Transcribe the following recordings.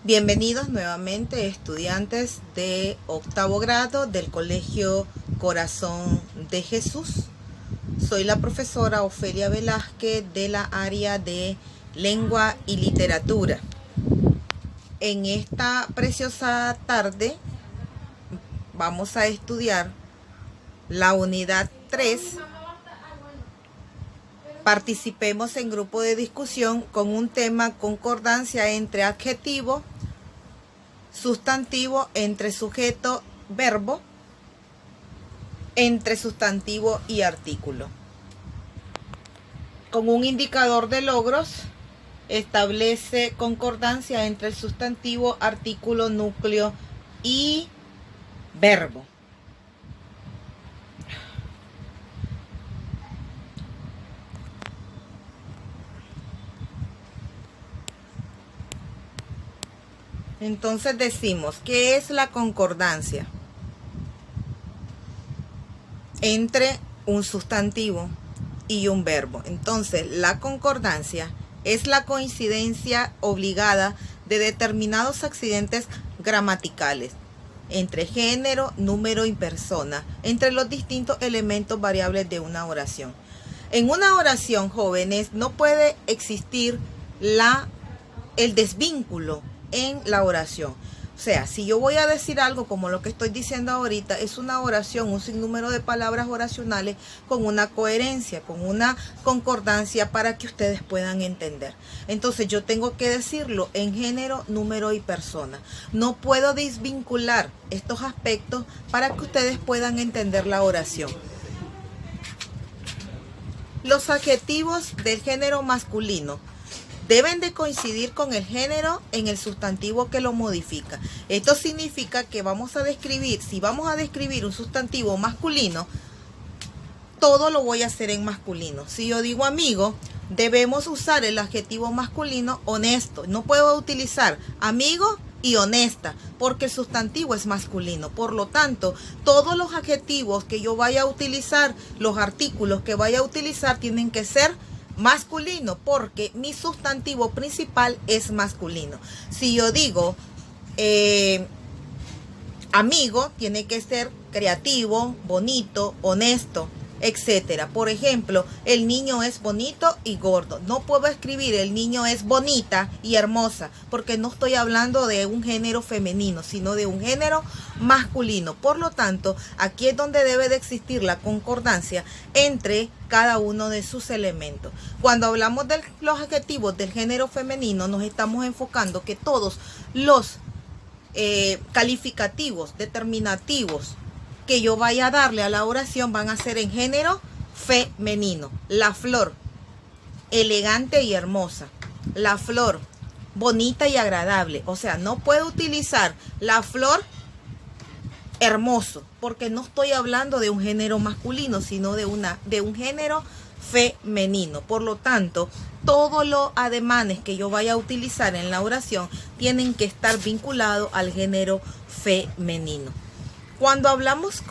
Bienvenidos nuevamente estudiantes de octavo grado del Colegio Corazón de Jesús. Soy la profesora Ofelia Velázquez de la área de Lengua y Literatura. En esta preciosa tarde vamos a estudiar la unidad 3. Participemos en grupo de discusión con un tema: concordancia entre adjetivo, sustantivo, entre sujeto, verbo, entre sustantivo y artículo. Con un indicador de logros, establece concordancia entre el sustantivo, artículo, núcleo y verbo. Entonces decimos, ¿qué es la concordancia? Entre un sustantivo y un verbo. Entonces, la concordancia es la coincidencia obligada de determinados accidentes gramaticales entre género, número y persona, entre los distintos elementos variables de una oración. En una oración, jóvenes, no puede existir el desvínculo en la oración. O sea, si yo voy a decir algo como lo que estoy diciendo ahorita, es una oración, un sinnúmero de palabras oracionales con una coherencia, con una concordancia para que ustedes puedan entender. Entonces yo tengo que decirlo en género, número y persona. No puedo desvincular estos aspectos para que ustedes puedan entender la oración. Los adjetivos del género masculino deben de coincidir con el género en el sustantivo que lo modifica. Esto significa que vamos a describir, si vamos a describir un sustantivo masculino, todo lo voy a hacer en masculino. Si yo digo amigo, debemos usar el adjetivo masculino honesto. No puedo utilizar amigo y honesta, porque el sustantivo es masculino. Por lo tanto, todos los adjetivos que yo vaya a utilizar, los artículos que vaya a utilizar, tienen que ser masculino, porque mi sustantivo principal es masculino. Si yo digo amigo, tiene que ser creativo, bonito, honesto, etcétera. Por ejemplo, el niño es bonito y gordo. No puedo escribir el niño es bonita y hermosa, porque no estoy hablando de un género femenino, sino de un género masculino. Por lo tanto, aquí es donde debe de existir la concordancia entre cada uno de sus elementos. Cuando hablamos de los adjetivos del género femenino, nos estamos enfocando que todos los calificativos, determinativos que yo vaya a darle a la oración van a ser en género femenino. La flor, elegante y hermosa. La flor, bonita y agradable. O sea, no puedo utilizar la flor hermoso, porque no estoy hablando de un género masculino, sino de un género femenino. Por lo tanto, todos los ademanes que yo vaya a utilizar en la oración tienen que estar vinculados al género femenino. Cuando hablamos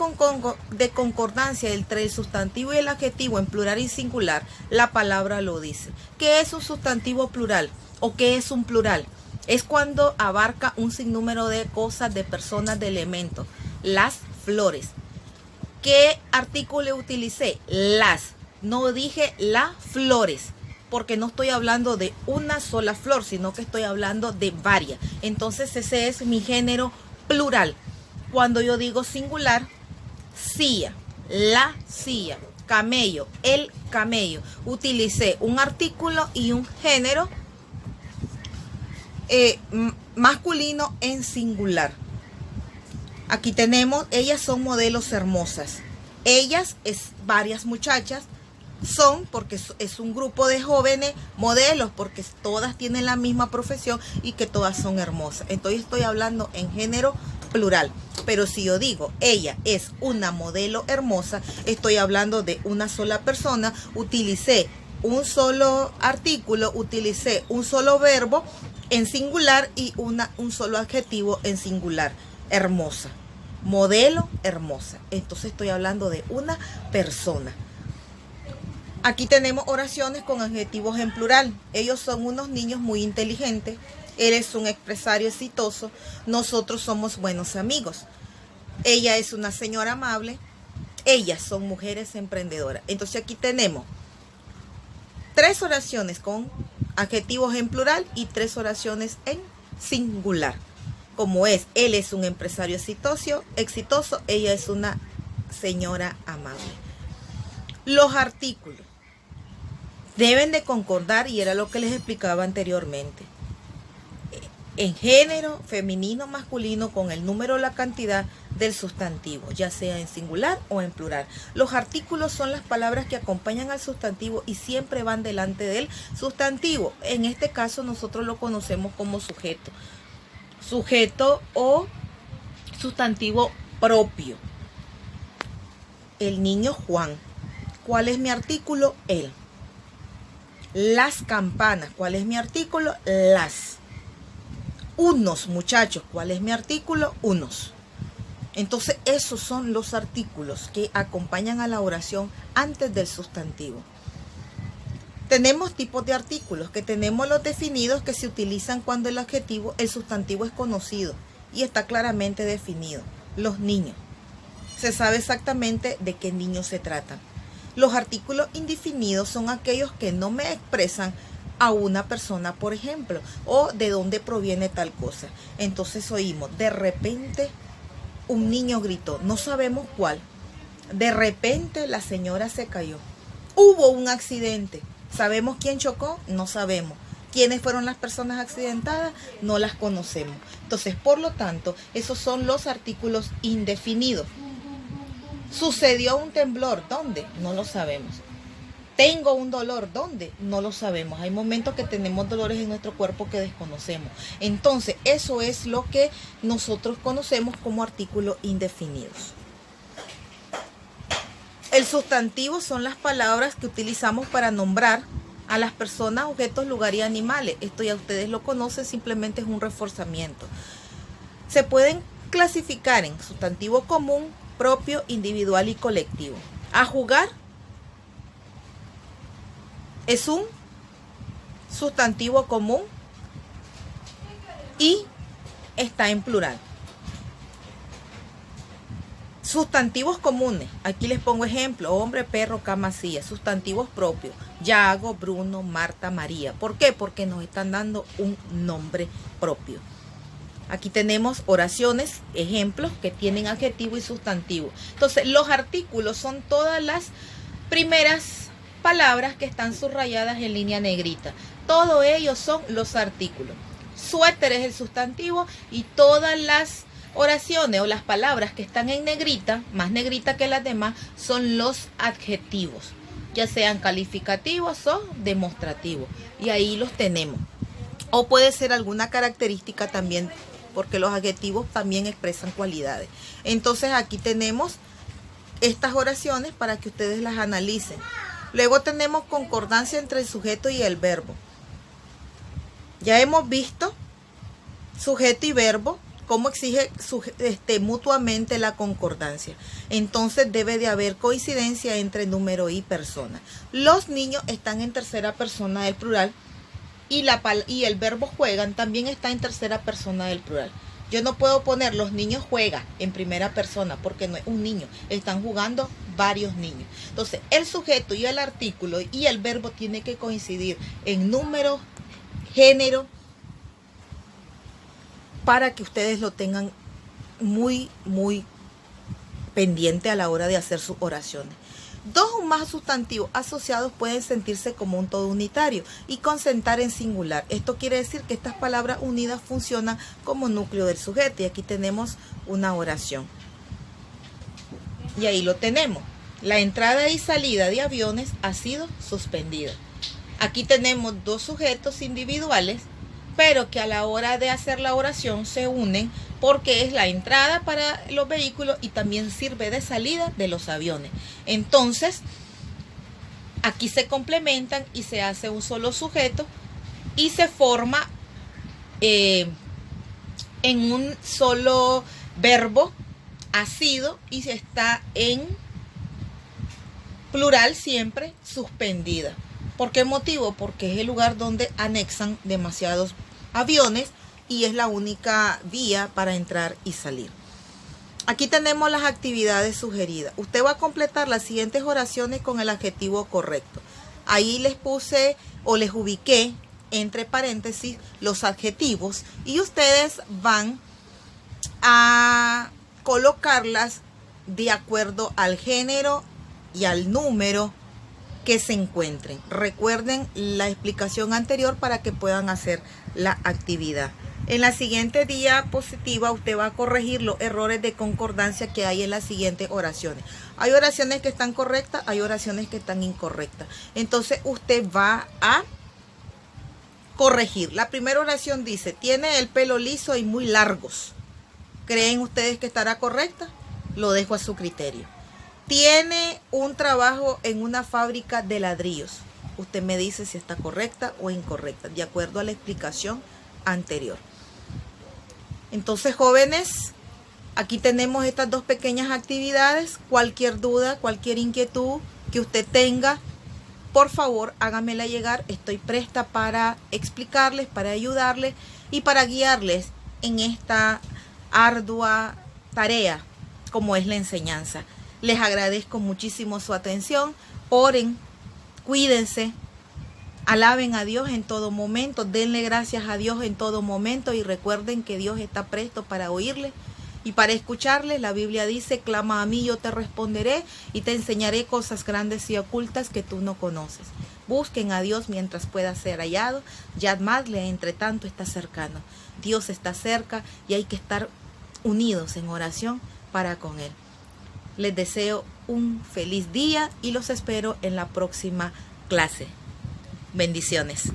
de concordancia entre el sustantivo y el adjetivo en plural y singular, la palabra lo dice. ¿Qué es un sustantivo plural o qué es un plural? Es cuando abarca un sinnúmero de cosas, de personas, de elementos. Las flores. ¿Qué artículo utilicé? Las. No dije las flores, porque no estoy hablando de una sola flor, sino que estoy hablando de varias. Entonces ese es mi género plural. Cuando yo digo singular, silla, la silla, camello, el camello. Utilicé un artículo y un género masculino en singular. Aquí tenemos, ellas son modelos hermosas. Ellas es varias muchachas. Son porque es un grupo de jóvenes modelos, porque todas tienen la misma profesión y que todas son hermosas. Entonces estoy hablando en género plural. Pero si yo digo ella es una modelo hermosa, estoy hablando de una sola persona. Utilicé un solo artículo, utilicé un solo verbo en singular y un solo adjetivo en singular. Hermosa, modelo hermosa. Entonces estoy hablando de una persona. Aquí tenemos oraciones con adjetivos en plural. Ellos son unos niños muy inteligentes. Él es un empresario exitoso. Nosotros somos buenos amigos. Ella es una señora amable. Ellas son mujeres emprendedoras. Entonces aquí tenemos 3 oraciones con adjetivos en plural y 3 oraciones en singular. Como es, él es un empresario exitoso, ella es una señora amable. Los artículos deben de concordar, y era lo que les explicaba anteriormente, en género, femenino, masculino, con el número o la cantidad del sustantivo, ya sea en singular o en plural. Los artículos son las palabras que acompañan al sustantivo y siempre van delante del sustantivo. En este caso nosotros lo conocemos como sujeto. Sujeto o sustantivo propio. El niño Juan. ¿Cuál es mi artículo? Él. Las campanas. ¿Cuál es mi artículo? Las. Unos, muchachos. ¿Cuál es mi artículo? Unos. Entonces, esos son los artículos que acompañan a la oración antes del sustantivo. Tenemos tipos de artículos, que tenemos los definidos, que se utilizan cuando el sustantivo es conocido y está claramente definido. Los niños. Se sabe exactamente de qué niños se trata. Los artículos indefinidos son aquellos que no me expresan a una persona, por ejemplo, o de dónde proviene tal cosa. Entonces oímos, de repente un niño gritó, no sabemos cuál. De repente la señora se cayó. Hubo un accidente. ¿Sabemos quién chocó? No sabemos. ¿Quiénes fueron las personas accidentadas? No las conocemos. Entonces, por lo tanto, esos son los artículos indefinidos. ¿Sucedió un temblor? ¿Dónde? No lo sabemos. ¿Tengo un dolor? ¿Dónde? No lo sabemos. Hay momentos que tenemos dolores en nuestro cuerpo que desconocemos. Entonces, eso es lo que nosotros conocemos como artículos indefinidos. El sustantivo son las palabras que utilizamos para nombrar a las personas, objetos, lugares y animales. Esto ya ustedes lo conocen, simplemente es un reforzamiento. Se pueden clasificar en sustantivo común, propio, individual y colectivo. A jugar es un sustantivo común y está en plural. Sustantivos comunes, aquí les pongo ejemplo: hombre, perro, cama, silla. Sustantivos propios: Yago, Bruno, Marta, María. ¿Por qué? Porque nos están dando un nombre propio. Aquí tenemos oraciones, ejemplos que tienen adjetivo y sustantivo. Entonces, los artículos son todas las primeras palabras que están subrayadas en línea negrita. Todos ellos son los artículos. Suéter es el sustantivo y todas las oraciones o las palabras que están en negrita, más negrita que las demás, son los adjetivos, ya sean calificativos o demostrativos. Y ahí los tenemos. O puede ser alguna característica también, porque los adjetivos también expresan cualidades. Entonces aquí tenemos estas oraciones para que ustedes las analicen. Luego tenemos concordancia entre el sujeto y el verbo. Ya hemos visto sujeto y verbo, cómo exige mutuamente la concordancia. Entonces debe de haber coincidencia entre número y persona. Los niños están en tercera persona del plural y el verbo juegan también está en tercera persona del plural. Yo no puedo poner los niños juegan en primera persona porque no es un niño, están jugando varios niños. Entonces el sujeto y el artículo y el verbo tienen que coincidir en número, género, para que ustedes lo tengan muy pendiente a la hora de hacer sus oraciones. 2 o más sustantivos asociados pueden sentirse como un todo unitario y concentrar en singular. Esto quiere decir que estas palabras unidas funcionan como núcleo del sujeto. Y aquí tenemos una oración. Y ahí lo tenemos. La entrada y salida de aviones ha sido suspendida. Aquí tenemos 2 sujetos individuales, pero que a la hora de hacer la oración se unen porque es la entrada para los vehículos y también sirve de salida de los aviones. Entonces, aquí se complementan y se hace un solo sujeto y se forma en un solo verbo, ha sido, y se está en plural siempre, suspendida. ¿Por qué motivo? Porque es el lugar donde anexan demasiados aviones y es la única vía para entrar y salir. Aquí tenemos las actividades sugeridas. Usted va a completar las siguientes oraciones con el adjetivo correcto. Ahí les puse o les ubiqué entre paréntesis los adjetivos y ustedes van a colocarlas de acuerdo al género y al número que se encuentren. Recuerden la explicación anterior para que puedan hacer la actividad. En la siguiente diapositiva usted va a corregir los errores de concordancia que hay en las siguientes oraciones. Hay oraciones que están correctas, hay oraciones que están incorrectas. Entonces usted va a corregir. La primera oración dice, tiene el pelo liso y muy largos. ¿Creen ustedes que estará correcta? Lo dejo a su criterio. Tiene un trabajo en una fábrica de ladrillos. Usted me dice si está correcta o incorrecta, de acuerdo a la explicación anterior. Entonces, jóvenes, aquí tenemos estas dos pequeñas actividades. Cualquier duda, cualquier inquietud que usted tenga, por favor, hágamela llegar. Estoy presta para explicarles, para ayudarles y para guiarles en esta ardua tarea como es la enseñanza. Les agradezco muchísimo su atención. Oren, cuídense, alaben a Dios en todo momento, denle gracias a Dios en todo momento y recuerden que Dios está presto para oírles y para escucharles. La Biblia dice, clama a mí, yo te responderé y te enseñaré cosas grandes y ocultas que tú no conoces. Busquen a Dios mientras pueda ser hallado, llamadle entre tanto está cercano. Dios está cerca y hay que estar unidos en oración para con Él. Les deseo un feliz día y los espero en la próxima clase. Bendiciones.